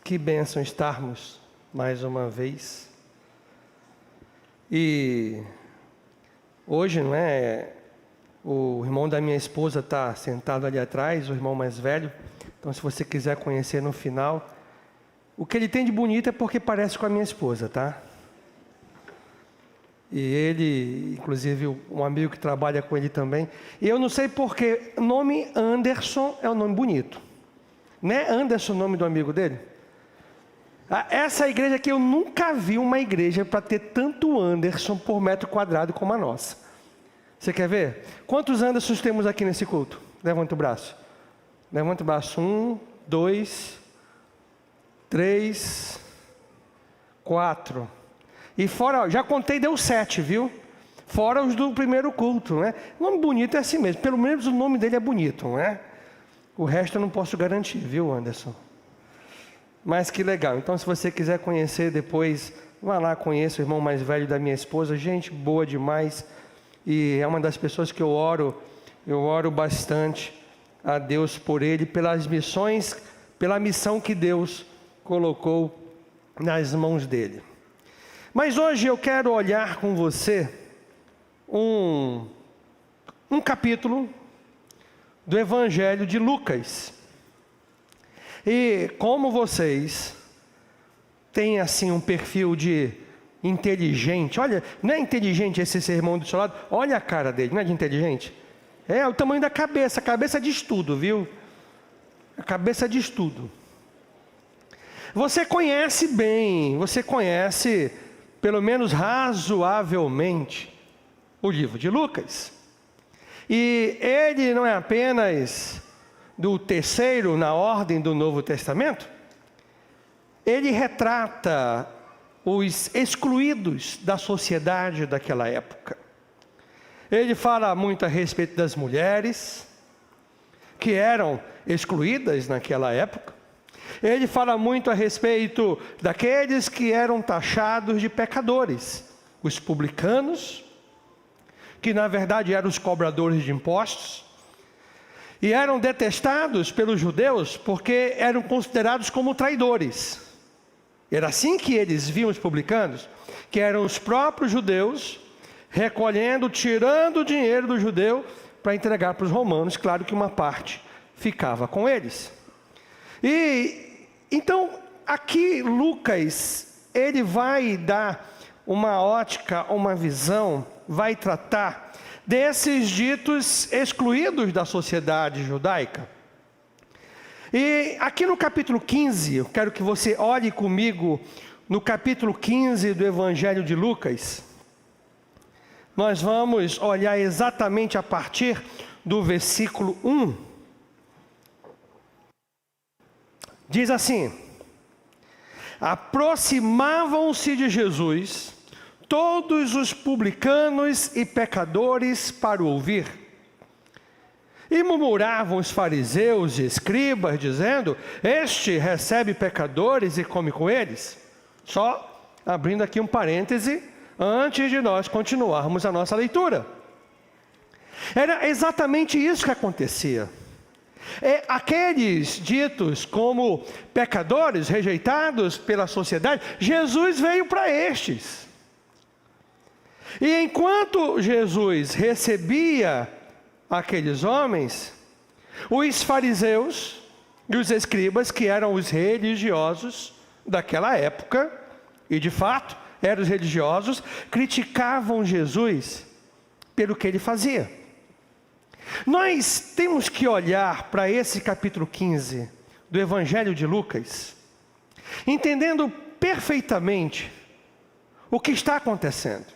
Que bênção estarmos mais uma vez. E hoje, não é? O irmão da minha esposa está sentado ali atrás, o irmão mais velho. Então, se você quiser conhecer no final, o que ele tem de bonito é porque parece com a minha esposa, tá? E ele, inclusive, um amigo que trabalha com ele também. E eu não sei porque o nome Anderson é um nome bonito. Não é Anderson o nome do amigo dele? Essa igreja aqui, eu nunca vi uma igreja para ter tanto Anderson por metro quadrado como a nossa. Você quer ver? Quantos Andersons temos aqui nesse culto? Levanta o braço. Levanta o braço. 1, 2, 3, 4. E fora, já contei, deu 7, viu? Fora os do primeiro culto, né? O nome bonito é assim mesmo. Pelo menos o nome dele é bonito, não é? O resto eu não posso garantir, viu, Anderson? Mas que legal. Então, se você quiser conhecer depois, vá lá, conheça o irmão mais velho da minha esposa. Gente boa demais. E é uma das pessoas que eu oro bastante a Deus por ele, pelas missões, pela missão que Deus colocou nas mãos dele. Mas hoje eu quero olhar com você um capítulo do Evangelho de Lucas. E como vocês têm assim um perfil de inteligente, olha, não é inteligente esse sermão do seu lado, olha a cara dele, não é de inteligente? É o tamanho da cabeça, a cabeça diz tudo, viu? A cabeça diz tudo. Você conhece bem, você conhece, pelo menos razoavelmente, o livro de Lucas. E ele não é apenas do terceiro na ordem do Novo Testamento, ele retrata os excluídos da sociedade daquela época. Ele fala muito a respeito das mulheres, que eram excluídas naquela época. Ele fala muito a respeito daqueles que eram taxados de pecadores, os publicanos, que na verdade eram os cobradores de impostos, e eram detestados pelos judeus porque eram considerados como traidores. Era assim que eles viam os publicanos, que eram os próprios judeus recolhendo, tirando o dinheiro do judeu para entregar para os romanos. Claro que uma parte ficava com eles. E então aqui Lucas, ele vai dar uma ótica, uma visão, vai tratar desses ditos excluídos da sociedade judaica. E aqui no capítulo 15, eu quero que você olhe comigo no capítulo 15 do Evangelho de Lucas. Nós vamos olhar exatamente a partir do versículo 1. Diz assim: aproximavam-se de Jesus todos os publicanos e pecadores para o ouvir. E murmuravam os fariseus e escribas, dizendo: este recebe pecadores e come com eles. Só abrindo aqui um parêntese, antes de nós continuarmos a nossa leitura. Era exatamente isso que acontecia. Aqueles ditos como pecadores, rejeitados pela sociedade, Jesus veio para estes. E enquanto Jesus recebia aqueles homens, os fariseus e os escribas, que eram os religiosos daquela época, e de fato eram os religiosos, criticavam Jesus pelo que ele fazia. Nós temos que olhar para esse capítulo 15 do Evangelho de Lucas, entendendo perfeitamente o que está acontecendo.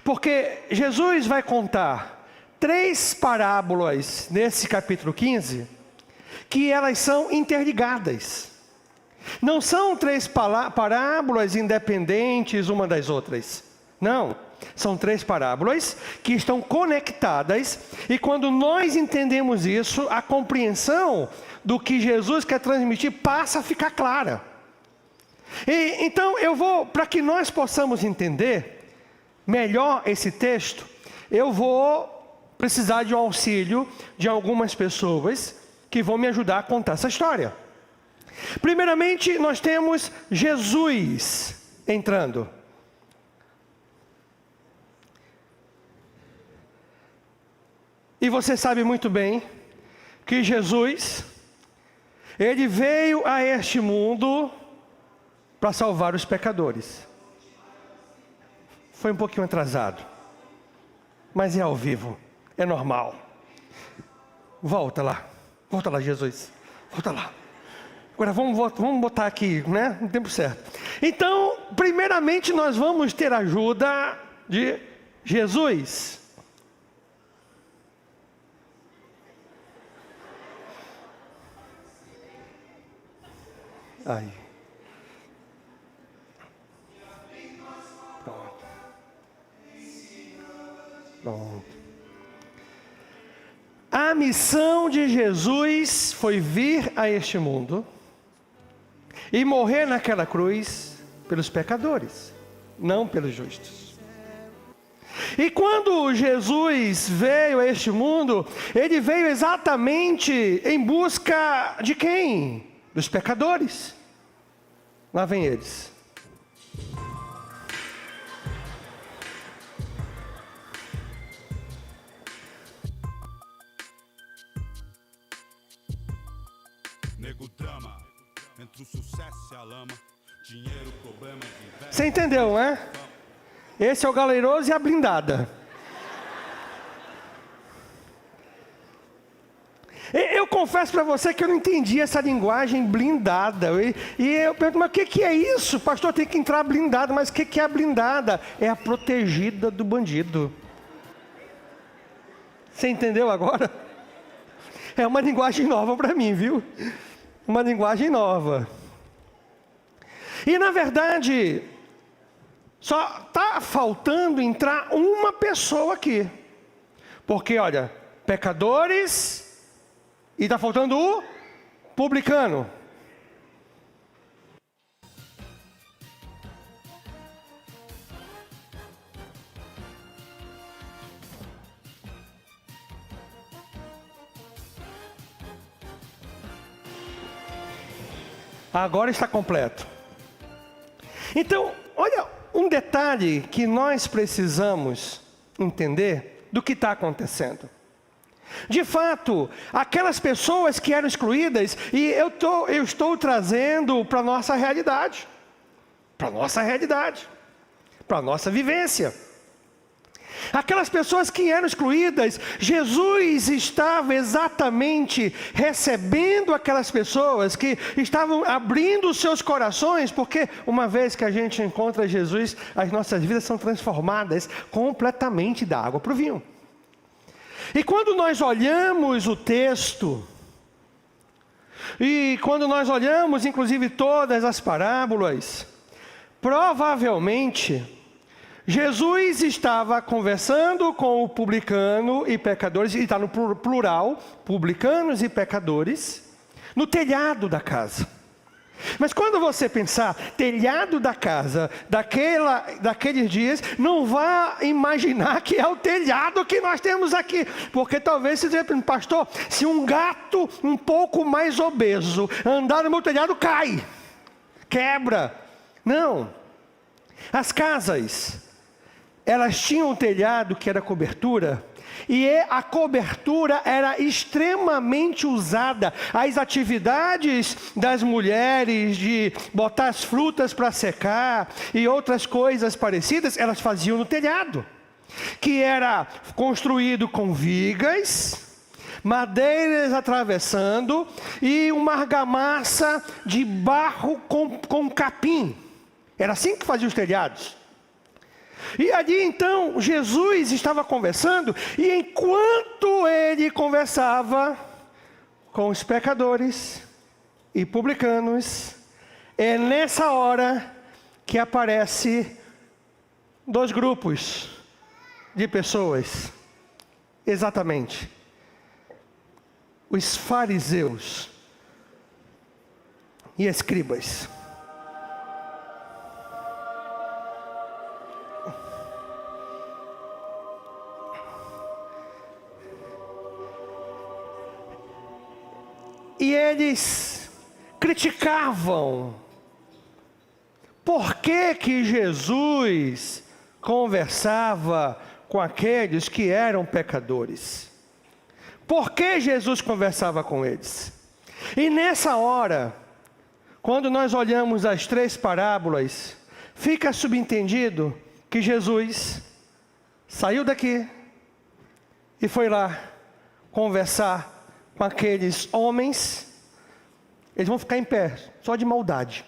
Porque Jesus vai contar 3 parábolas nesse capítulo 15, que elas são interligadas. Não são 3 parábolas independentes uma das outras. Não, são 3 parábolas que estão conectadas. E quando nós entendemos isso, a compreensão do que Jesus quer transmitir passa a ficar clara. E então para que nós possamos entender melhor esse texto, eu vou precisar de um auxílio de algumas pessoas que vão me ajudar a contar essa história. Primeiramente, nós temos Jesus entrando. E você sabe muito bem que Jesus, ele veio a este mundo para salvar os pecadores. Foi um pouquinho atrasado, mas é ao vivo, é normal. Volta lá, Jesus, volta lá. Agora vamos botar aqui, né, no tempo certo. Então, primeiramente nós vamos ter a ajuda de Jesus. Aí. Pronto. A missão de Jesus foi vir a este mundo e morrer naquela cruz pelos pecadores, não pelos justos. E quando Jesus veio a este mundo, ele veio exatamente em busca de quem? Dos pecadores. Lá vem eles. Nego drama, entre o sucesso e a lama, dinheiro, problemas, inveja. Você entendeu, né? Esse é o galeiroso e a blindada. Eu confesso para você que eu não entendi essa linguagem blindada. E eu pergunto, mas o que é isso? Pastor, tem que entrar blindado. Mas o que é a blindada? É a protegida do bandido. Você entendeu agora? É uma linguagem nova para mim, viu? Uma linguagem nova. E na verdade, só está faltando entrar uma pessoa aqui. Porque, olha, pecadores... E está faltando o publicano. Agora está completo. Então, olha um detalhe que nós precisamos entender do que está acontecendo. De fato, aquelas pessoas que eram excluídas, e eu estou trazendo para a nossa realidade, para a nossa vivência. Aquelas pessoas que eram excluídas, Jesus estava exatamente recebendo aquelas pessoas que estavam abrindo os seus corações, porque uma vez que a gente encontra Jesus, as nossas vidas são transformadas completamente da água para o vinho. E quando nós olhamos o texto, e quando nós olhamos inclusive todas as parábolas, provavelmente Jesus estava conversando com o publicano e pecadores, e está no plural, publicanos e pecadores, no telhado da casa. Mas quando você pensar telhado da casa, daqueles dias, não vá imaginar que é o telhado que nós temos aqui. Porque talvez você diga, pastor, se um gato um pouco mais obeso andar no meu telhado, cai, quebra. Não. As casas, elas tinham um telhado que era cobertura, e a cobertura era extremamente usada. As atividades das mulheres de botar as frutas para secar e outras coisas parecidas, elas faziam no telhado, que era construído com vigas, madeiras atravessando e uma argamassa de barro com capim. Era assim que faziam os telhados. E ali então Jesus estava conversando, e enquanto ele conversava com os pecadores e publicanos, é nessa hora que aparece dois grupos de pessoas, exatamente, os fariseus e escribas. E eles criticavam. Por que que Jesus conversava com aqueles que eram pecadores? Por que Jesus conversava com eles? E nessa hora, quando nós olhamos as 3 parábolas, fica subentendido que Jesus saiu daqui e foi lá conversar com aqueles homens. Eles vão ficar em pé, só de maldade.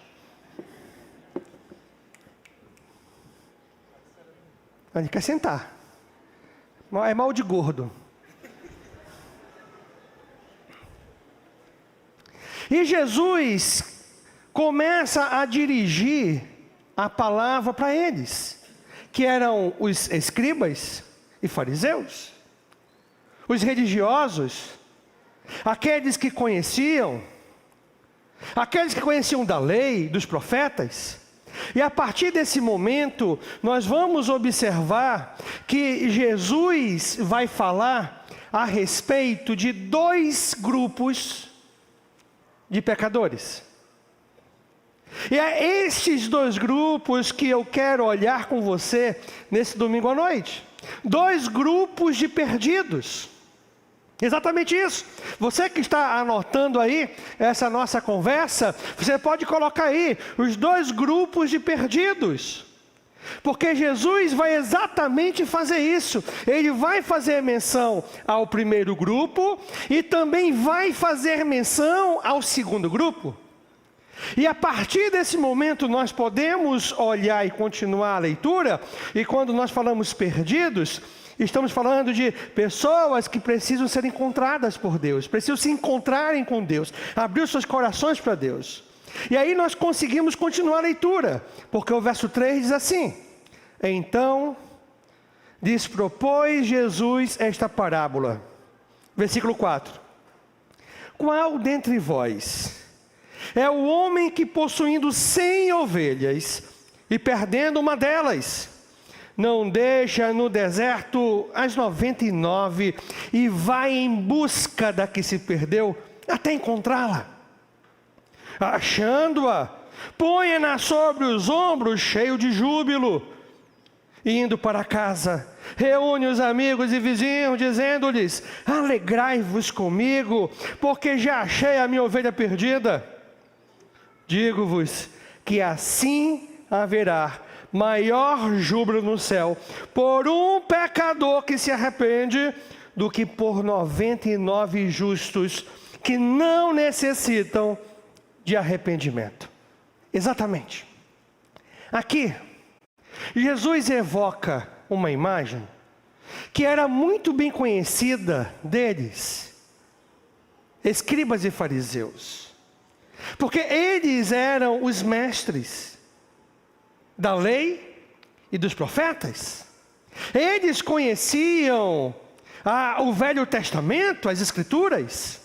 Ele quer sentar. É mal de gordo. E Jesus começa a dirigir a palavra para eles, que eram os escribas e fariseus, os religiosos, aqueles que conheciam da lei, dos profetas. E a partir desse momento, nós vamos observar que Jesus vai falar a respeito de 2 grupos de pecadores. E é estes 2 grupos que eu quero olhar com você nesse domingo à noite. 2 grupos de perdidos. Exatamente isso. Você que está anotando aí essa nossa conversa, você pode colocar aí os 2 grupos de perdidos. Porque Jesus vai exatamente fazer isso. Ele vai fazer menção ao primeiro grupo e também vai fazer menção ao segundo grupo. E a partir desse momento nós podemos olhar e continuar a leitura. E quando nós falamos perdidos, estamos falando de pessoas que precisam ser encontradas por Deus, precisam se encontrarem com Deus, abrir os seus corações para Deus. E aí nós conseguimos continuar a leitura, porque o verso 3 diz assim: então lhes propôs Jesus esta parábola. Versículo 4: qual dentre vós é o homem que, possuindo 100 ovelhas e perdendo uma delas, não deixa no deserto as 99 e vai em busca da que se perdeu até encontrá-la? Achando-a, põe-na sobre os ombros, cheio de júbilo, e indo para casa, reúne os amigos e vizinhos, dizendo-lhes: alegrai-vos comigo, porque já achei a minha ovelha perdida. Digo-vos que assim haverá maior júbilo no céu por um pecador que se arrepende, do que por 99 justos que não necessitam de arrependimento. Exatamente. Aqui, Jesus evoca uma imagem que era muito bem conhecida deles, escribas e fariseus, porque eles eram os mestres da lei e dos profetas. Eles conheciam o Velho Testamento, as Escrituras.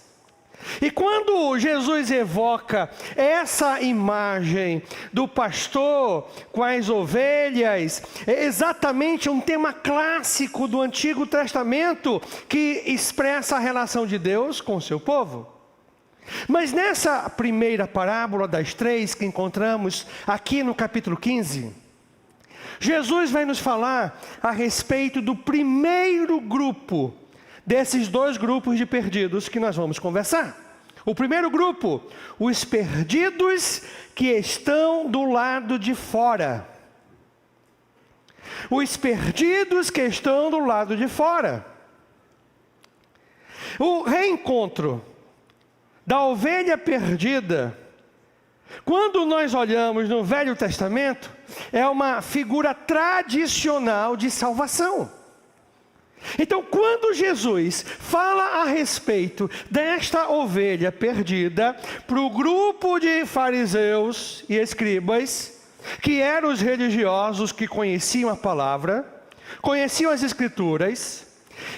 E quando Jesus evoca essa imagem do pastor com as ovelhas, é exatamente um tema clássico do Antigo Testamento que expressa a relação de Deus com o seu povo. Mas nessa primeira parábola das 3 que encontramos aqui no capítulo 15, Jesus vai nos falar a respeito do primeiro grupo desses 2 grupos de perdidos que nós vamos conversar. O primeiro grupo, os perdidos que estão do lado de fora. Os perdidos que estão do lado de fora. O reencontro da ovelha perdida, quando nós olhamos no Velho Testamento, é uma figura tradicional de salvação. Então, quando Jesus fala a respeito desta ovelha perdida para o grupo de fariseus e escribas, que eram os religiosos que conheciam a palavra, conheciam as Escrituras,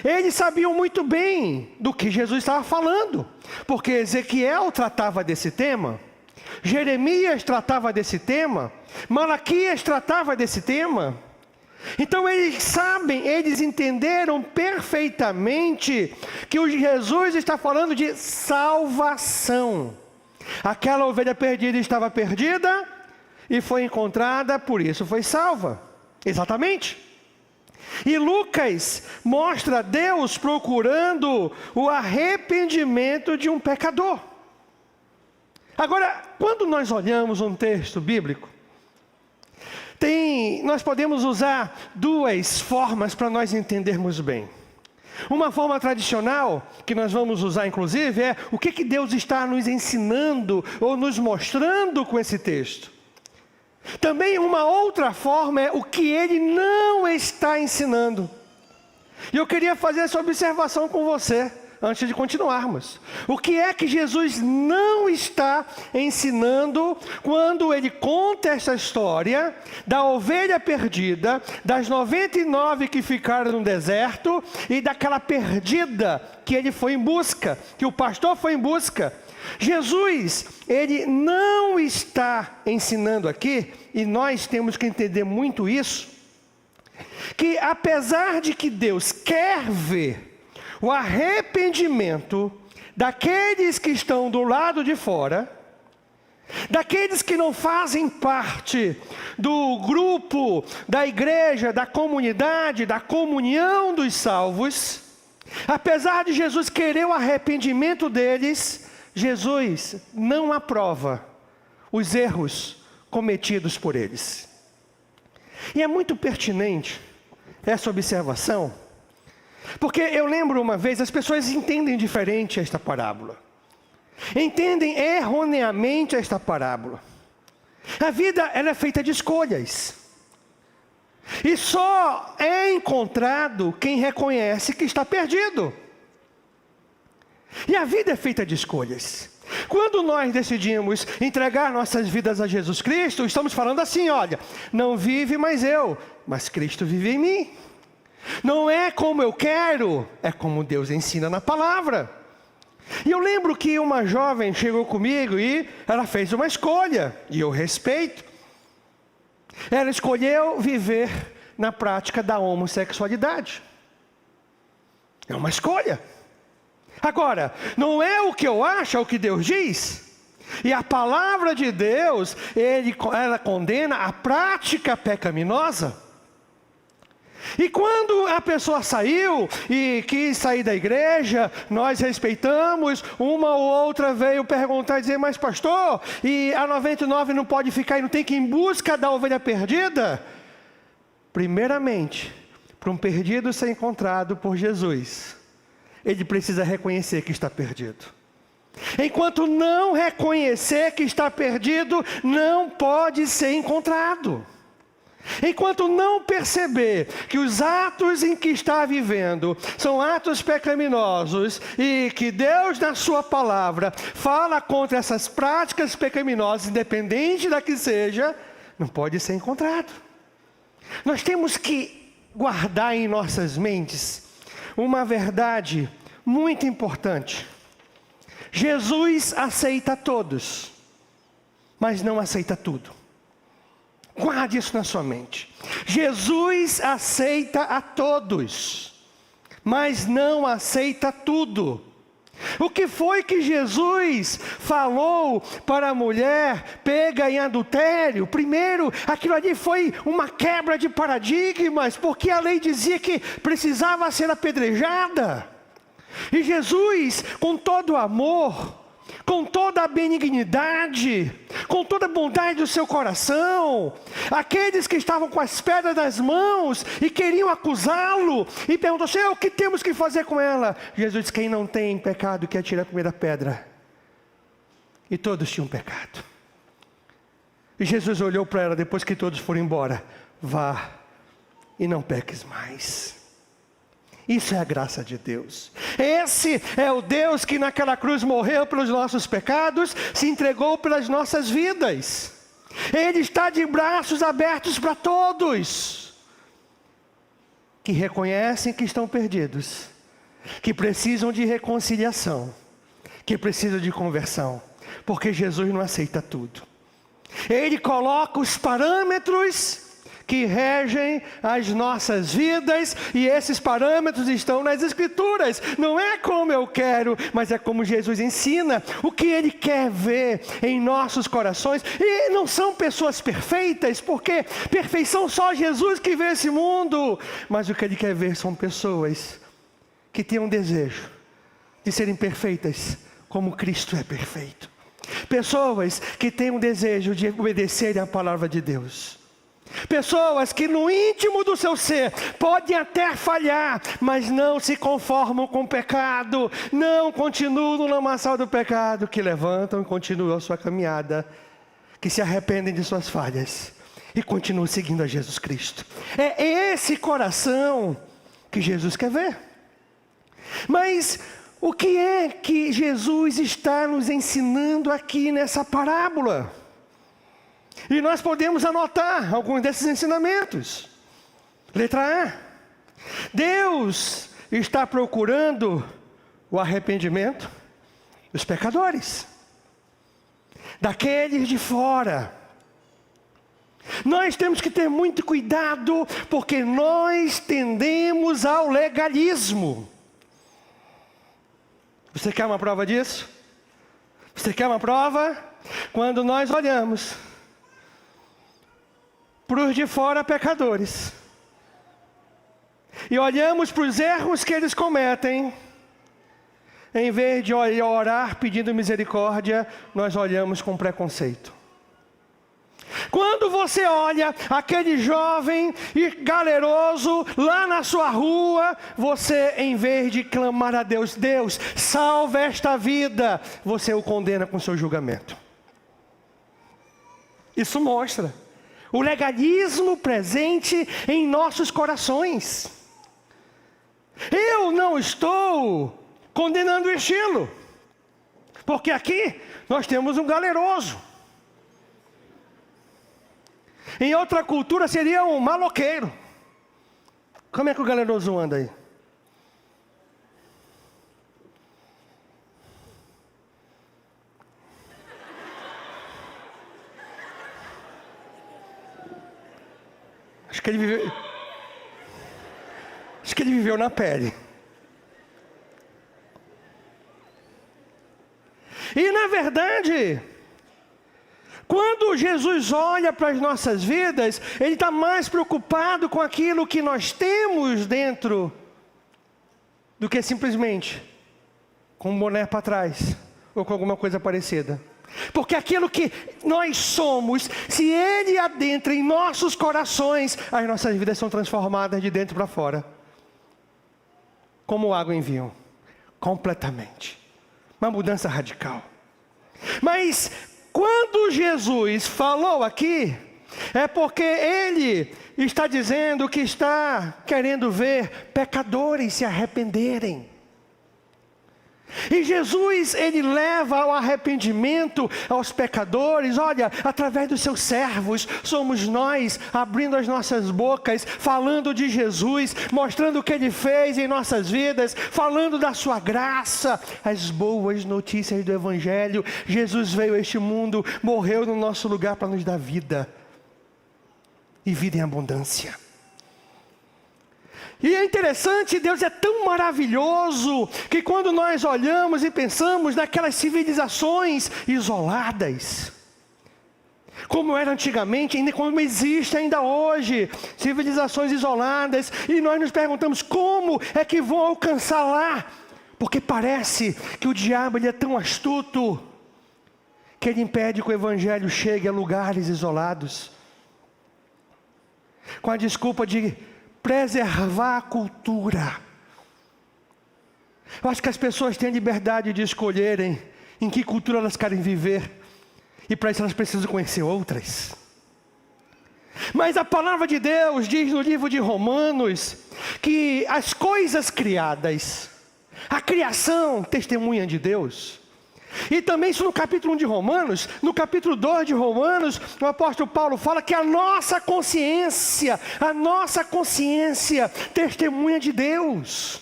eles sabiam muito bem do que Jesus estava falando, porque Ezequiel tratava desse tema, Jeremias tratava desse tema, Malaquias tratava desse tema. Então eles sabem, eles entenderam perfeitamente que o Jesus está falando de salvação. Aquela ovelha perdida estava perdida e foi encontrada, por isso foi salva. Exatamente. E Lucas mostra Deus procurando o arrependimento de um pecador. Agora, quando nós olhamos um texto bíblico, nós podemos usar duas formas para nós entendermos bem. Uma forma tradicional, que nós vamos usar inclusive, é o que Deus está nos ensinando ou nos mostrando com esse texto. Também uma outra forma é o que Ele não está ensinando. E eu queria fazer essa observação com você, antes de continuarmos. O que é que Jesus não está ensinando quando Ele conta essa história da ovelha perdida, das 99 que ficaram no deserto e daquela perdida que Ele foi em busca, que o pastor foi em busca? Jesus, Ele não está ensinando aqui, e nós temos que entender muito isso, que apesar de que Deus quer ver o arrependimento daqueles que estão do lado de fora, daqueles que não fazem parte do grupo, da igreja, da comunidade, da comunhão dos salvos, apesar de Jesus querer o arrependimento deles, Jesus não aprova os erros cometidos por eles. E é muito pertinente essa observação, porque eu lembro uma vez, as pessoas entendem diferente esta parábola. Entendem erroneamente esta parábola. A vida, ela é feita de escolhas. E só é encontrado quem reconhece que está perdido. E a vida é feita de escolhas. Quando nós decidimos entregar nossas vidas a Jesus Cristo, estamos falando assim, olha, não vive mais eu, mas Cristo vive em mim. Não é como eu quero, é como Deus ensina na palavra. E eu lembro que uma jovem chegou comigo e ela fez uma escolha, e eu respeito. Ela escolheu viver na prática da homossexualidade. É uma escolha. Agora, não é o que eu acho, é o que Deus diz. E a palavra de Deus, ela condena a prática pecaminosa. E quando a pessoa saiu e quis sair da igreja, nós respeitamos, uma ou outra veio perguntar e dizer, mas pastor, e a 99 não pode ficar e não tem que ir em busca da ovelha perdida? Primeiramente, para um perdido ser encontrado por Jesus, ele precisa reconhecer que está perdido. Enquanto não reconhecer que está perdido, não pode ser encontrado. Enquanto não perceber que os atos em que está vivendo são atos pecaminosos e que Deus na sua palavra fala contra essas práticas pecaminosas, independente da que seja, não pode ser encontrado. Nós temos que guardar em nossas mentes uma verdade muito importante. Jesus aceita todos, mas não aceita tudo. Guarde isso na sua mente. Jesus aceita a todos, mas não aceita tudo. O que foi que Jesus falou para a mulher pega em adultério? Primeiro, aquilo ali foi uma quebra de paradigmas, porque a lei dizia que precisava ser apedrejada. E Jesus, com todo o amor, com toda a benignidade, com toda a bondade do seu coração, aqueles que estavam com as pedras nas mãos e queriam acusá-lo, e perguntou, Senhor, o que temos que fazer com ela? Jesus disse, quem não tem pecado, que atire a primeira pedra. E todos tinham pecado. E Jesus olhou para ela, depois que todos foram embora, vá e não peques mais. Isso é a graça de Deus. Esse é o Deus que naquela cruz morreu pelos nossos pecados, se entregou pelas nossas vidas. Ele está de braços abertos para todos que reconhecem que estão perdidos, que precisam de reconciliação, que precisam de conversão, porque Jesus não aceita tudo. Ele coloca os parâmetros que regem as nossas vidas, e esses parâmetros estão nas Escrituras. Não é como eu quero, mas é como Jesus ensina, o que Ele quer ver em nossos corações. E não são pessoas perfeitas, porque perfeição só Jesus que vê esse mundo, mas o que Ele quer ver são pessoas que têm um desejo de serem perfeitas como Cristo é perfeito. Pessoas que têm um desejo de obedecerem à palavra de Deus. Pessoas que no íntimo do seu ser podem até falhar, mas não se conformam com o pecado, não continuam no lamaçal do pecado, que levantam e continuam a sua caminhada, que se arrependem de suas falhas e continuam seguindo a Jesus Cristo. É esse coração que Jesus quer ver. Mas o que é que Jesus está nos ensinando aqui nessa parábola? E nós podemos anotar alguns desses ensinamentos. Letra A. Deus está procurando o arrependimento dos pecadores, daqueles de fora. Nós temos que ter muito cuidado, porque nós tendemos ao legalismo. Você quer uma prova disso? Você quer uma prova? Quando nós olhamos para os de fora pecadores e olhamos para os erros que eles cometem, em vez de orar pedindo misericórdia, nós olhamos com preconceito. Quando você olha aquele jovem e galeroso lá na sua rua, você, em vez de clamar a Deus, Deus, salva esta vida, você o condena com seu julgamento. Isso mostra o legalismo presente em nossos corações. Eu não estou condenando o estilo, porque aqui nós temos um galeroso. Em outra cultura seria um maloqueiro. Como é que o galeroso anda aí? Acho que ele viveu na pele. E na verdade, quando Jesus olha para as nossas vidas, Ele está mais preocupado com aquilo que nós temos dentro, do que simplesmente com um boné para trás, ou com alguma coisa parecida. Porque aquilo que nós somos, se Ele adentra em nossos corações, as nossas vidas são transformadas de dentro para fora. Como água em vinho, completamente. Uma mudança radical. Mas quando Jesus falou aqui, é porque Ele está dizendo que está querendo ver pecadores se arrependerem. E Jesus, Ele leva ao arrependimento aos pecadores, olha, através dos seus servos, somos nós, abrindo as nossas bocas, falando de Jesus, mostrando o que Ele fez em nossas vidas, falando da sua graça, as boas notícias do Evangelho. Jesus veio a este mundo, morreu no nosso lugar para nos dar vida, e vida em abundância. E é interessante, Deus é tão maravilhoso, que quando nós olhamos e pensamos naquelas civilizações isoladas, como era antigamente, ainda como existe ainda hoje, civilizações isoladas, e nós nos perguntamos como é que vão alcançar lá, porque parece que o diabo ele é tão astuto, que ele impede que o Evangelho chegue a lugares isolados, com a desculpa de preservar a cultura. Eu acho que as pessoas têm a liberdade de escolherem em que cultura elas querem viver, e para isso elas precisam conhecer outras. Mas a palavra de Deus diz no livro de Romanos que as coisas criadas, a criação testemunha de Deus. E também isso no capítulo 1 de Romanos, no capítulo 2 de Romanos, o apóstolo Paulo fala que a nossa consciência testemunha de Deus.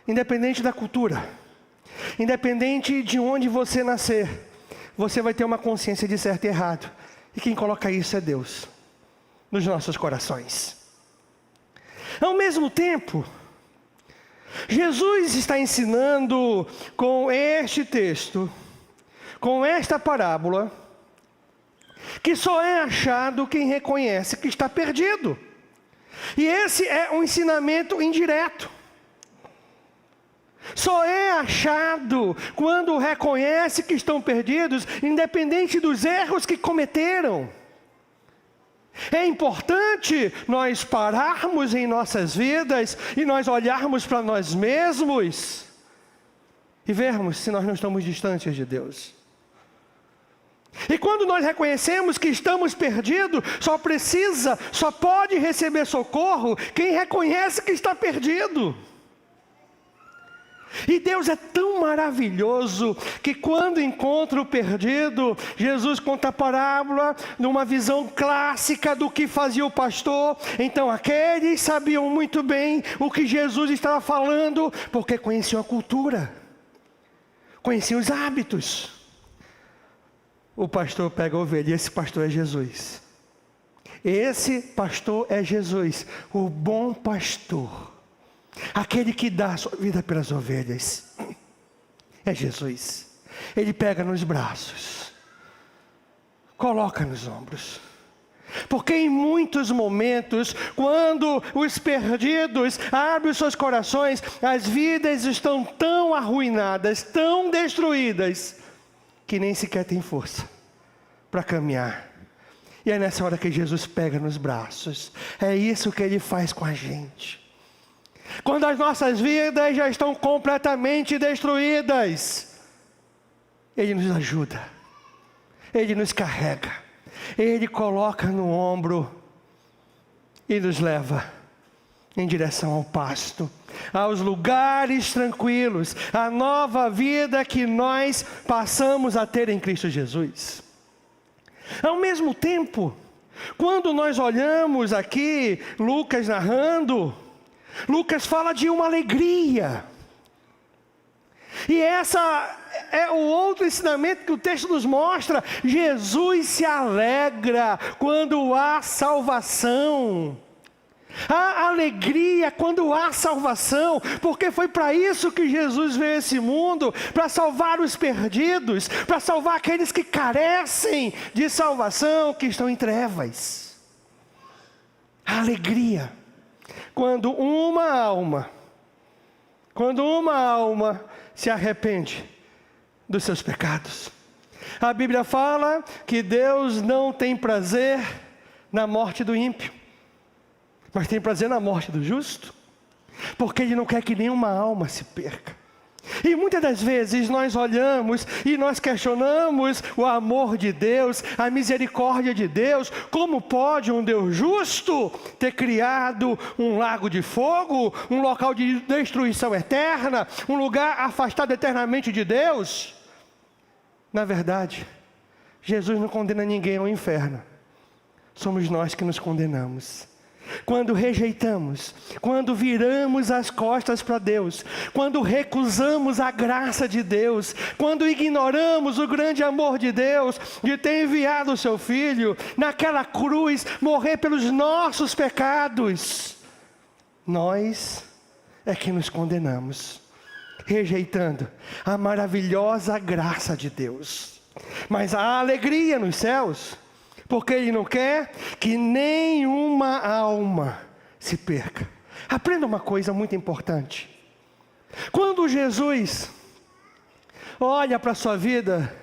Independente da cultura, independente de onde você nascer, você vai ter uma consciência de certo e errado. E quem coloca isso é Deus. nos nossos corações. Ao mesmo tempo, Jesus está ensinando com este texto, com esta parábola, que só é achado quem reconhece que está perdido. E esse é um ensinamento indireto. Só é achado quando reconhece que estão perdidos, independente dos erros que cometeram. É importante nós pararmos em nossas vidas e nós olharmos para nós mesmos e vermos se nós não estamos distantes de Deus. E quando nós reconhecemos que estamos perdidos, só pode receber socorro quem reconhece que está perdido. E Deus é tão maravilhoso que quando encontra o perdido, Jesus conta a parábola numa visão clássica do que fazia o pastor. Então aqueles sabiam muito bem o que Jesus estava falando, porque conheciam a cultura, conheciam os hábitos. O pastor pega a ovelha, e esse pastor é Jesus. Esse pastor é Jesus, o bom pastor. Aquele que dá a sua vida pelas ovelhas. É Jesus. Ele pega nos braços, coloca nos ombros. Porque em muitos momentos, quando os perdidos abrem os seus corações, as vidas estão tão arruinadas, tão destruídas, que nem sequer tem força para caminhar. E é nessa hora que Jesus pega nos braços. É isso que Ele faz com a gente. Quando as nossas vidas já estão completamente destruídas, Ele nos ajuda, Ele nos carrega, Ele coloca no ombro e nos leva em direção ao pasto, aos lugares tranquilos, à nova vida que nós passamos a ter em Cristo Jesus. Ao mesmo tempo, quando nós olhamos aqui, Lucas narrando, Lucas fala de uma alegria. E essa é o outro ensinamento que o texto nos mostra. Jesus se alegra quando há salvação. Há alegria quando há salvação, porque foi para isso que Jesus veio a esse mundo, para salvar os perdidos, para salvar aqueles que carecem de salvação, que estão em trevas. A alegria quando uma alma se arrepende dos seus pecados. A Bíblia fala que Deus não tem prazer na morte do ímpio, mas tem prazer na morte do justo, porque Ele não quer que nenhuma alma se perca. E muitas das vezes nós olhamos e nós questionamos o amor de Deus, a misericórdia de Deus. Como pode um Deus justo ter criado um lago de fogo, um local de destruição eterna, um lugar afastado eternamente de Deus? Na verdade, Jesus não condena ninguém ao inferno. Somos nós que nos condenamos. Quando rejeitamos, quando viramos as costas para Deus, quando recusamos a graça de Deus, quando ignoramos o grande amor de Deus, de ter enviado o seu Filho naquela cruz, morrer pelos nossos pecados, nós é que nos condenamos, rejeitando a maravilhosa graça de Deus. Mas há alegria nos céus, porque Ele não quer que nenhuma alma se perca. Aprenda uma coisa muito importante. Quando Jesus olha para a sua vida,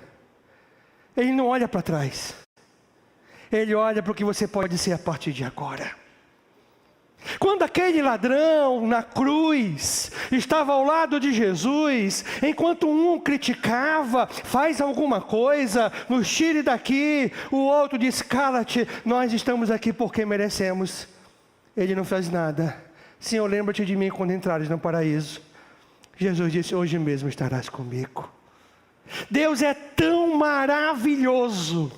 Ele não olha para trás. Ele olha para o que você pode ser a partir de agora. Quando aquele ladrão na cruz estava ao lado de Jesus, enquanto um criticava, faz alguma coisa, nos tire daqui, o outro diz, cala-te, nós estamos aqui porque merecemos. Ele não faz nada. Senhor, lembra-te de mim quando entrares no paraíso. Jesus disse, hoje mesmo estarás comigo. Deus é tão maravilhoso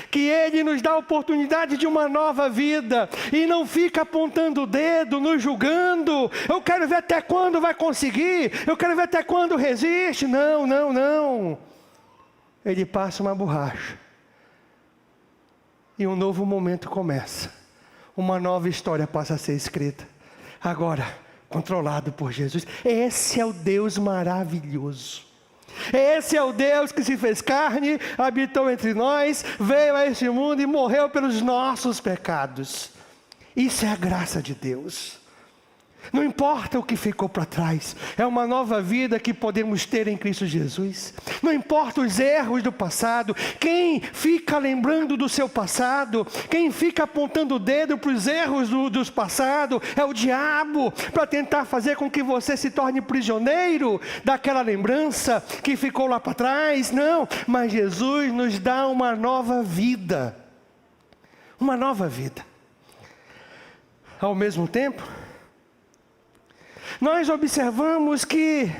que Ele nos dá a oportunidade de uma nova vida, e não fica apontando o dedo, nos julgando. Eu quero ver até quando vai conseguir, eu quero ver até quando resiste. Não. Ele passa uma borracha, e um novo momento começa. uma nova história passa a ser escrita. Agora, controlado por Jesus. Esse é o Deus maravilhoso. Esse é o Deus que se fez carne, habitou entre nós, veio a este mundo e morreu pelos nossos pecados. Isso é a graça de Deus. Não importa o que ficou para trás, é uma nova vida que podemos ter em Cristo Jesus. Não importa os erros do passado, quem fica lembrando do seu passado, quem fica apontando o dedo para os erros do passado, é o diabo, para tentar fazer com que você se torne prisioneiro daquela lembrança que ficou lá para trás. Não, mas Jesus nos dá uma nova vida. Uma nova vida. Ao mesmo tempo, nós observamos que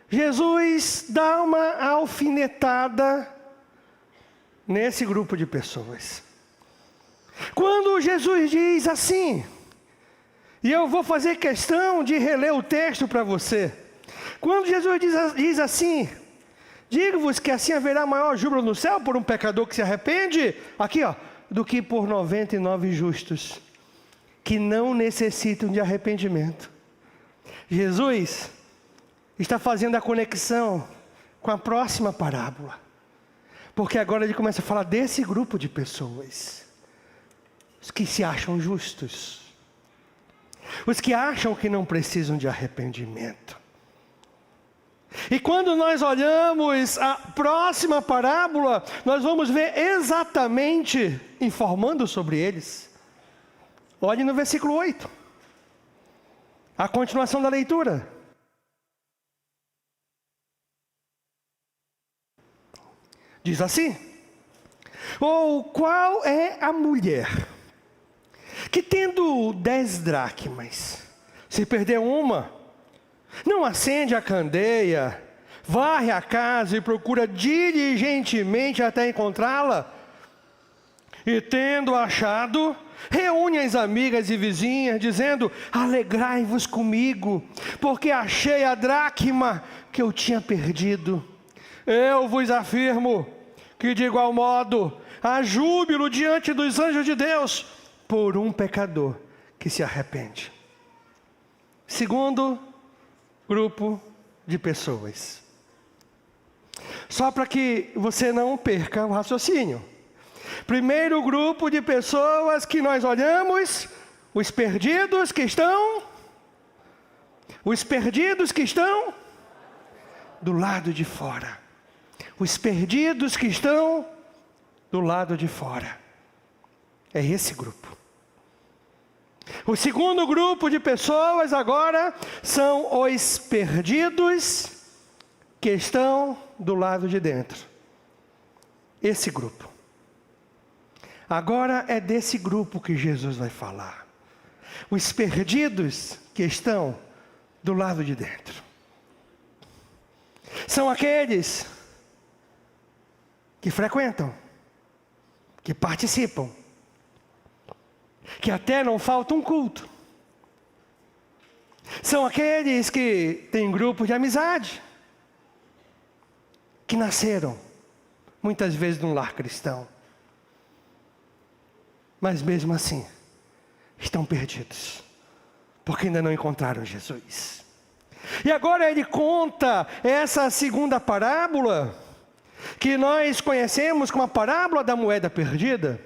Jesus dá uma alfinetada nesse grupo de pessoas. Quando Jesus diz assim, e eu vou fazer questão de reler o texto para você. Quando Jesus diz assim, digo-vos que assim haverá maior júbilo no céu por um pecador que se arrepende, aqui do que por 99 justos, que não necessitam de arrependimento. Jesus está fazendo a conexão com a próxima parábola, porque agora ele começa a falar desse grupo de pessoas, os que se acham justos, os que acham que não precisam de arrependimento. E quando nós olhamos a próxima parábola, nós vamos ver exatamente informando sobre eles. Olhe no versículo 8. A continuação da leitura. Diz assim: ou qual é a mulher que tendo 10 dracmas, se perder uma, não acende a candeia, varre a casa e procura diligentemente até encontrá-la? E tendo achado, reúne as amigas e vizinhas, dizendo: alegrai-vos comigo, porque achei a dracma que eu tinha perdido. Eu vos afirmo que de igual modo há júbilo diante dos anjos de Deus por um pecador que se arrepende. Segundo grupo de pessoas. Só para que você não perca o raciocínio. Primeiro grupo de pessoas que nós olhamos, os perdidos que estão do lado de fora. Os perdidos que estão do lado de fora. É esse grupo. O segundo grupo de pessoas agora são os perdidos que estão do lado de dentro. Esse grupo. Agora é desse grupo que Jesus vai falar. Os perdidos que estão do lado de dentro. São aqueles que frequentam, que participam, que até não falta um culto. São aqueles que têm grupo de amizade, que nasceram, muitas vezes, num lar cristão. Mas mesmo assim, estão perdidos, porque ainda não encontraram Jesus. E agora ele conta essa segunda parábola, que nós conhecemos como a parábola da moeda perdida.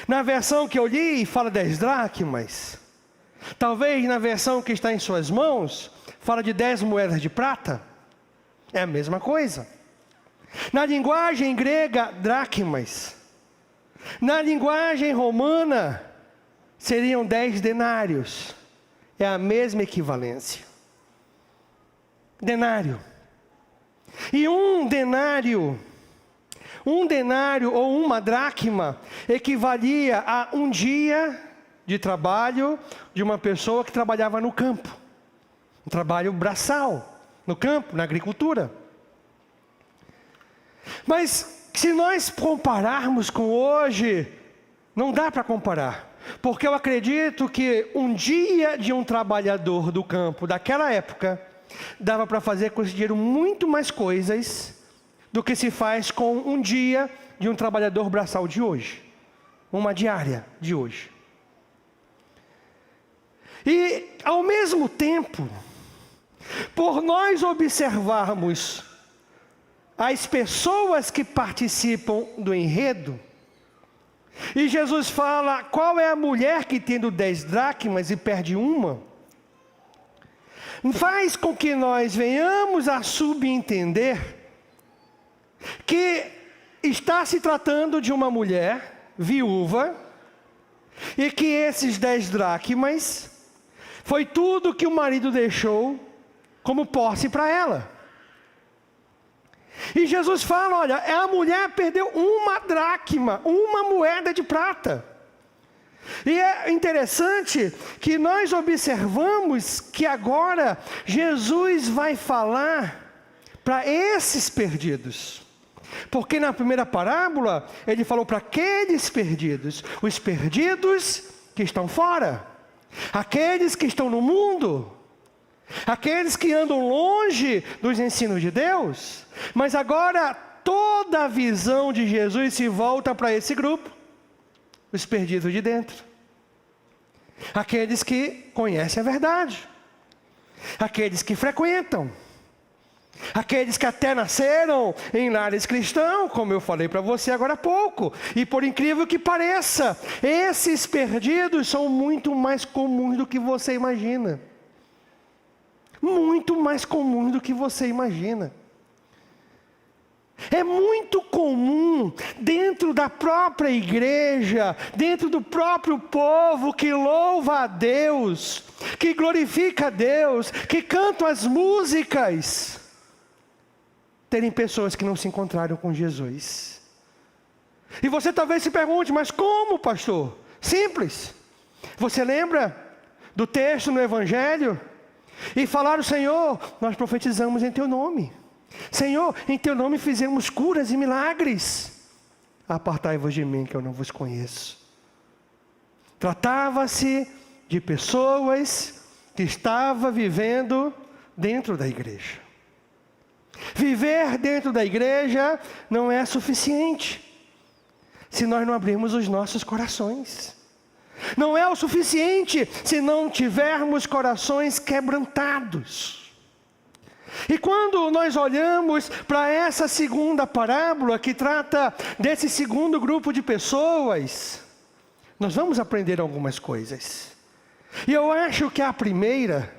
Na versão que eu li, fala 10 dracmas. Talvez na versão que está em suas mãos, fala de 10 moedas de prata. É a mesma coisa. Na linguagem grega, dracmas. Na linguagem romana, seriam 10 denários. É a mesma equivalência. Denário. E um denário ou uma dracma equivalia a um dia de trabalho de uma pessoa que trabalhava no campo. Um trabalho braçal, no campo, na agricultura. Mas se nós compararmos com hoje, não dá para comparar. Porque eu acredito que um dia de um trabalhador do campo daquela época dava para fazer com esse dinheiro muito mais coisas do que se faz com um dia de um trabalhador braçal de hoje. uma diária de hoje. E, ao mesmo tempo, por nós observarmos as pessoas que participam do enredo, e Jesus fala qual é a mulher que tendo 10 dracmas e perde uma, faz com que nós venhamos a subentender que está se tratando de uma mulher viúva, e que esses 10 dracmas foi tudo que o marido deixou como posse para ela. E Jesus fala, olha, a mulher perdeu uma dracma, uma moeda de prata. E é interessante que nós observamos que agora Jesus vai falar para esses perdidos. Porque na primeira parábola, ele falou para aqueles perdidos, os perdidos que estão fora, aqueles que estão no mundo, aqueles que andam longe dos ensinos de Deus. Mas agora toda a visão de Jesus se volta para esse grupo, os perdidos de dentro, aqueles que conhecem a verdade, aqueles que frequentam, aqueles que até nasceram em lares cristãos, como eu falei para você agora há pouco. E por incrível que pareça, esses perdidos são muito mais comuns do que você imagina. Muito mais comuns do que você imagina. É muito comum dentro da própria igreja, dentro do próprio povo que louva a Deus, que glorifica a Deus, que canta as músicas, terem pessoas que não se encontraram com Jesus. E você talvez se pergunte, mas como, pastor? Simples. Você lembra do texto no Evangelho? E falaram, Senhor, nós profetizamos em Teu nome. Senhor, em Teu nome fizemos curas e milagres. Apartai-vos de mim, que eu não vos conheço. Tratava-se de pessoas que estavam vivendo dentro da igreja. Viver dentro da igreja não é suficiente se nós não abrirmos os nossos corações. Não é o suficiente se não tivermos corações quebrantados. E quando nós olhamos para essa segunda parábola que trata desse segundo grupo de pessoas, nós vamos aprender algumas coisas. E eu acho que a primeira,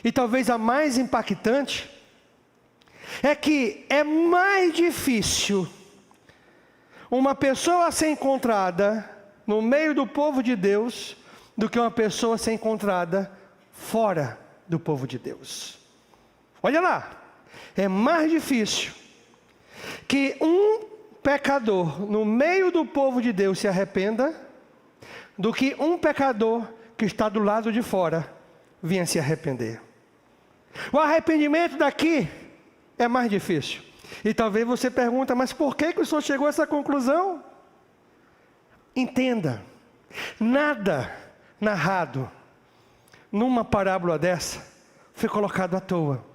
e talvez a mais impactante, é que é mais difícil uma pessoa ser encontrada no meio do povo de Deus do que uma pessoa ser encontrada fora do povo de Deus. Olha lá, é mais difícil que um pecador no meio do povo de Deus se arrependa do que um pecador que está do lado de fora venha se arrepender. O arrependimento daqui é mais difícil. E talvez você pergunta, mas por que o senhor chegou a essa conclusão? Entenda, nada narrado numa parábola dessa foi colocado à toa.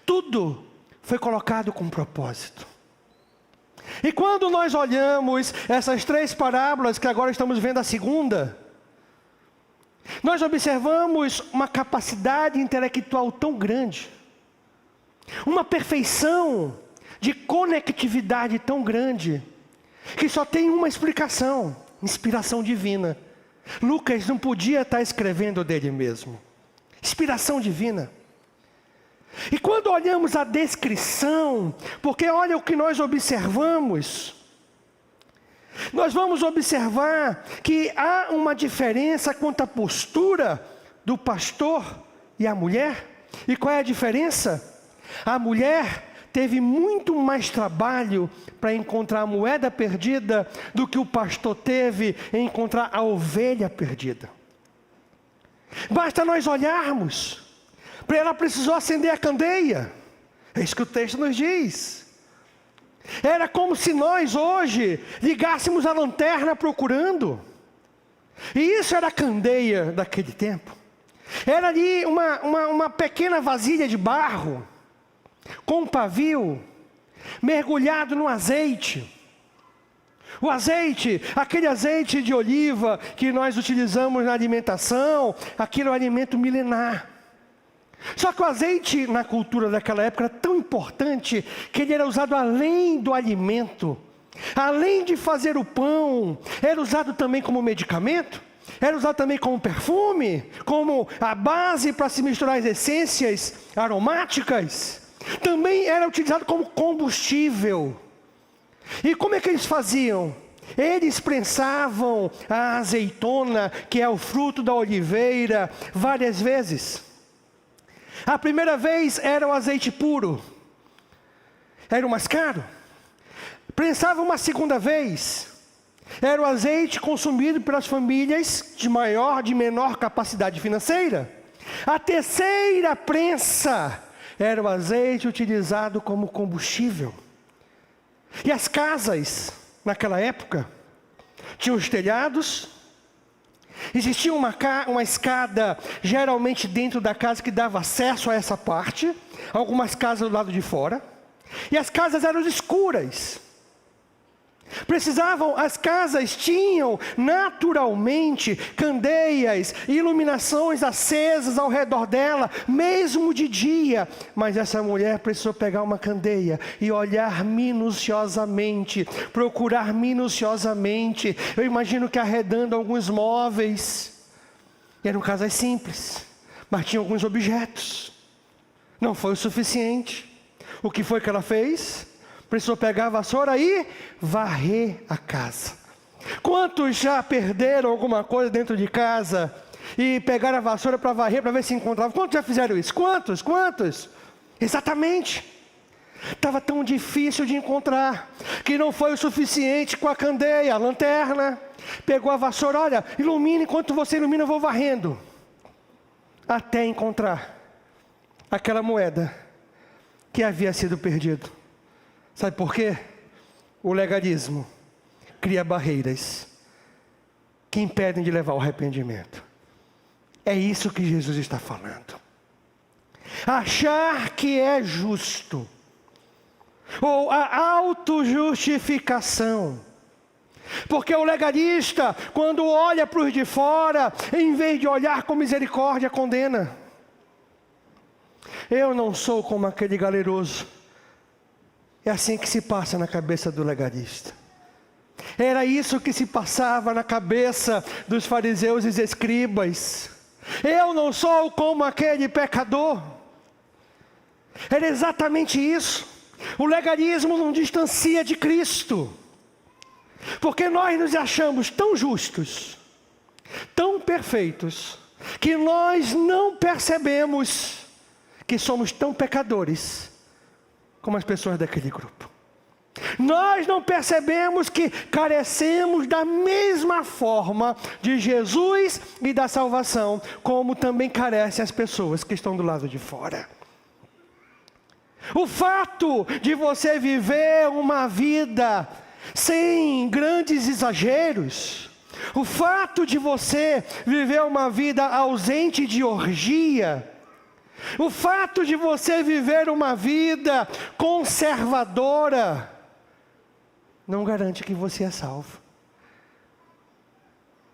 Tudo foi colocado com propósito. E quando nós olhamos essas 3 parábolas, que agora estamos vendo a segunda, nós observamos uma capacidade intelectual tão grande, uma perfeição de conectividade tão grande, que só tem uma explicação: inspiração divina. Lucas não podia estar escrevendo dele mesmo. Inspiração divina. E quando olhamos a descrição, porque olha o que nós observamos, nós vamos observar que há uma diferença quanto à postura do pastor e a mulher. E qual é a diferença? A mulher teve muito mais trabalho para encontrar a moeda perdida do que o pastor teve em encontrar a ovelha perdida. Basta nós olharmos. Para ela precisou acender a candeia. É isso que o texto nos diz. Era como se nós hoje ligássemos a lanterna procurando. E isso era a candeia daquele tempo. Era ali uma pequena vasilha de barro, com um pavio, mergulhado no azeite. O azeite, aquele azeite de oliva que nós utilizamos na alimentação, aquilo é um alimento milenar. Só que o azeite na cultura daquela época era tão importante que ele era usado além do alimento. Além de fazer o pão, era usado também como medicamento, era usado também como perfume, como a base para se misturar as essências aromáticas. Também era utilizado como combustível. E como é que eles faziam? Eles prensavam a azeitona, que é o fruto da oliveira, várias vezes. A primeira vez era o azeite puro, era o mais caro. Prensava uma segunda vez, era o azeite consumido pelas famílias de menor capacidade financeira. A terceira prensa era o azeite utilizado como combustível. E as casas, naquela época, tinham os telhados, existia uma escada, geralmente dentro da casa, que dava acesso a essa parte, algumas casas do lado de fora, e as casas eram escuras. As casas tinham naturalmente candeias e iluminações acesas ao redor dela, mesmo de dia. Mas essa mulher precisou pegar uma candeia e olhar minuciosamente, procurar minuciosamente. Eu imagino que arredando alguns móveis, eram casas simples, mas tinham alguns objetos. Não foi o suficiente. O que foi que ela fez? Precisou pegar a vassoura e varrer a casa. Quantos já perderam alguma coisa dentro de casa e pegaram a vassoura para varrer, para ver se encontravam? Quantos já fizeram isso? Quantos? Exatamente. Estava tão difícil de encontrar, que não foi o suficiente com a candeia, a lanterna. Pegou a vassoura, olha, ilumine, enquanto você ilumina eu vou varrendo. Até encontrar aquela moeda que havia sido perdida. Sabe por quê? O legalismo cria barreiras que impedem de levar ao arrependimento. É isso que Jesus está falando. Achar que é justo, ou a autojustificação. Porque o legalista, quando olha para os de fora, em vez de olhar com misericórdia, condena. Eu não sou como aquele galeroso. É assim que se passa na cabeça do legalista. Era isso que se passava na cabeça dos fariseus e escribas. Eu não sou como aquele pecador. Era exatamente isso. O legalismo não distancia de Cristo. Porque nós nos achamos tão justos, tão perfeitos, que nós não percebemos que somos tão pecadores como as pessoas daquele grupo. Nós não percebemos que carecemos da mesma forma de Jesus e da salvação, como também carecem as pessoas que estão do lado de fora. O fato de você viver uma vida sem grandes exageros, o fato de você viver uma vida ausente de orgia, o fato de você viver uma vida conservadora, não garante que você é salvo.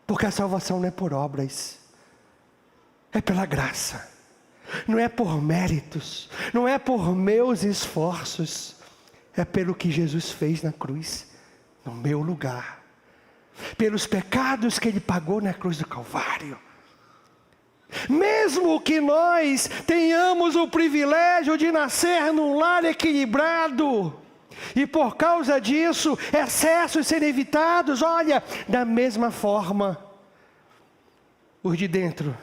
Porque a salvação não é por obras, é pela graça. Não é por méritos, não é por meus esforços, é pelo que Jesus fez na cruz, no meu lugar. Pelos pecados que Ele pagou na cruz do Calvário. Mesmo que nós tenhamos o privilégio de nascer num lar equilibrado, e por causa disso, excessos serem evitados, olha, da mesma forma, os de dentro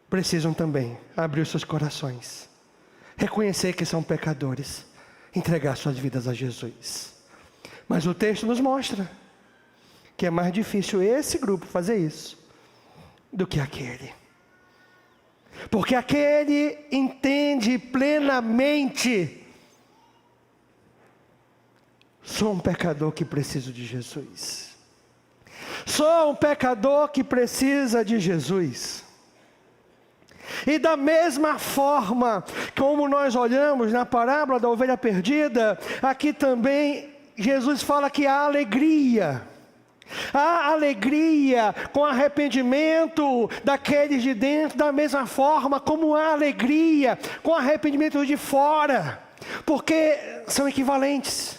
precisam também abrir os seus corações, reconhecer que são pecadores, entregar suas vidas a Jesus. Mas o texto nos mostra que é mais difícil esse grupo fazer isso do que aquele. Porque aquele entende plenamente: sou um pecador que preciso de Jesus. Sou um pecador que precisa de Jesus. E da mesma forma como nós olhamos na parábola da ovelha perdida, aqui também Jesus fala que há alegria. Há alegria com arrependimento daqueles de dentro, da mesma forma como há alegria com arrependimento de fora, porque são equivalentes.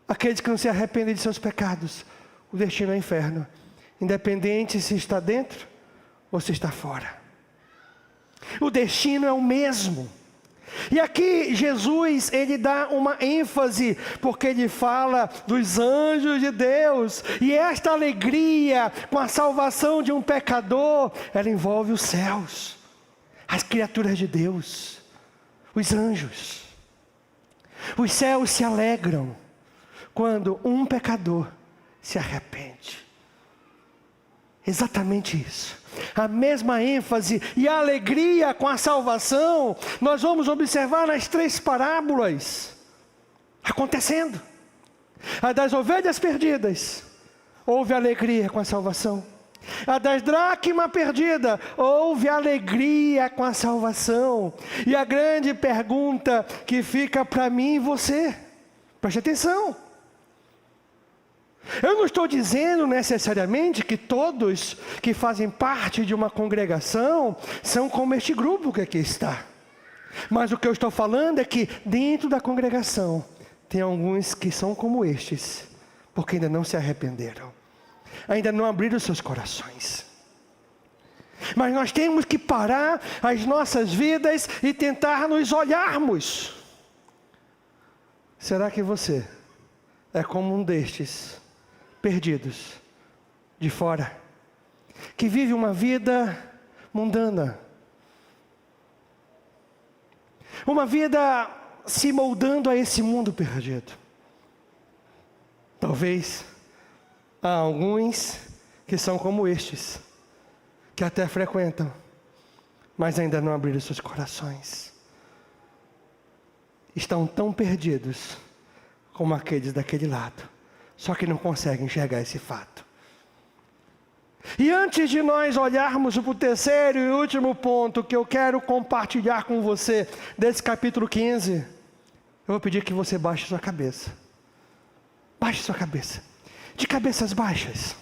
Aqueles que não se arrependem de seus pecados, o destino é o inferno, independente se está dentro ou se está fora. O destino é o mesmo. E aqui Jesus, ele dá uma ênfase, porque ele fala dos anjos de Deus. E esta alegria com a salvação de um pecador, ela envolve os céus, as criaturas de Deus, os anjos. Os céus se alegram quando um pecador se arrepende. Exatamente isso. A mesma ênfase e a alegria com a salvação, nós vamos observar nas 3 parábolas acontecendo. A das ovelhas perdidas, houve alegria com a salvação. A das dracma perdida, houve alegria com a salvação. E a grande pergunta que fica para mim e você, preste atenção. Eu não estou dizendo necessariamente que todos que fazem parte de uma congregação são como este grupo que aqui está. Mas o que eu estou falando é que dentro da congregação tem alguns que são como estes, porque ainda não se arrependeram, ainda não abriram seus corações. Mas nós temos que parar as nossas vidas e tentar nos olharmos. Será que você é como um destes perdidos de fora, que vive uma vida mundana, uma vida se moldando a esse mundo perdido? Talvez há alguns que são como estes, que até frequentam, mas ainda não abriram seus corações. Estão tão perdidos como aqueles daquele lado, só que não conseguem enxergar esse fato. E antes de nós olharmos para o terceiro e último ponto que eu quero compartilhar com você, desse capítulo 15, eu vou pedir que você baixe sua cabeça. Baixe sua cabeça. De cabeças baixas.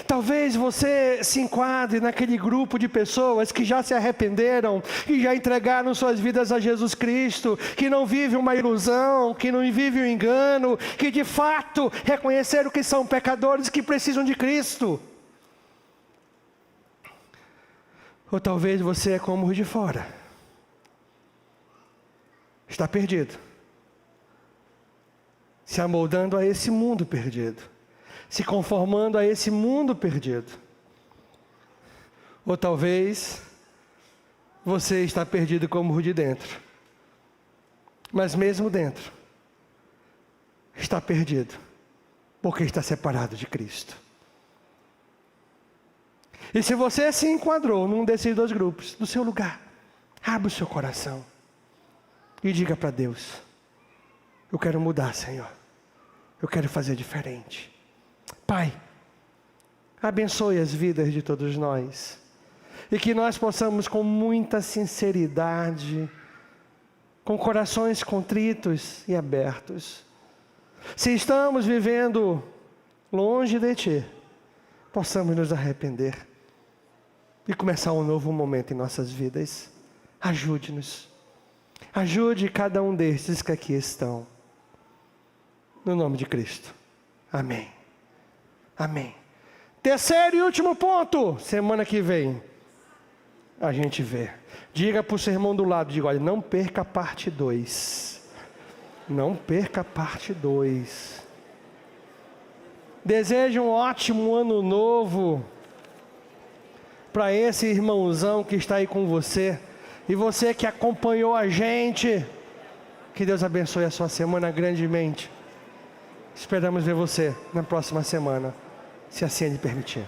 Talvez você se enquadre naquele grupo de pessoas que já se arrependeram, que já entregaram suas vidas a Jesus Cristo, que não vive uma ilusão, que não vive um engano, que de fato reconheceram que são pecadores que precisam de Cristo. Ou talvez você é como os de fora, está perdido, se amoldando a esse mundo perdido, se conformando a esse mundo perdido. Ou talvez você está perdido como o de dentro, mas mesmo dentro está perdido, porque está separado de Cristo. E se você se enquadrou num desses 2 grupos, no seu lugar, abra o seu coração e diga para Deus: eu quero mudar, Senhor, eu quero fazer diferente. Pai, abençoe as vidas de todos nós, e que nós possamos com muita sinceridade, com corações contritos e abertos, se estamos vivendo longe de Ti, possamos nos arrepender e começar um novo momento em nossas vidas. Ajude-nos, ajude cada um destes que aqui estão, no nome de Cristo, amém. Amém. Terceiro e último ponto, semana que vem a gente vê. Diga para o seu irmão do lado, diga: olha, não perca a parte 2. Não perca a parte 2. Desejo um ótimo ano novo para esse irmãozão que está aí com você, e você que acompanhou a gente. Que Deus abençoe a sua semana grandemente. Esperamos ver você na próxima semana, se assim Ele permitir.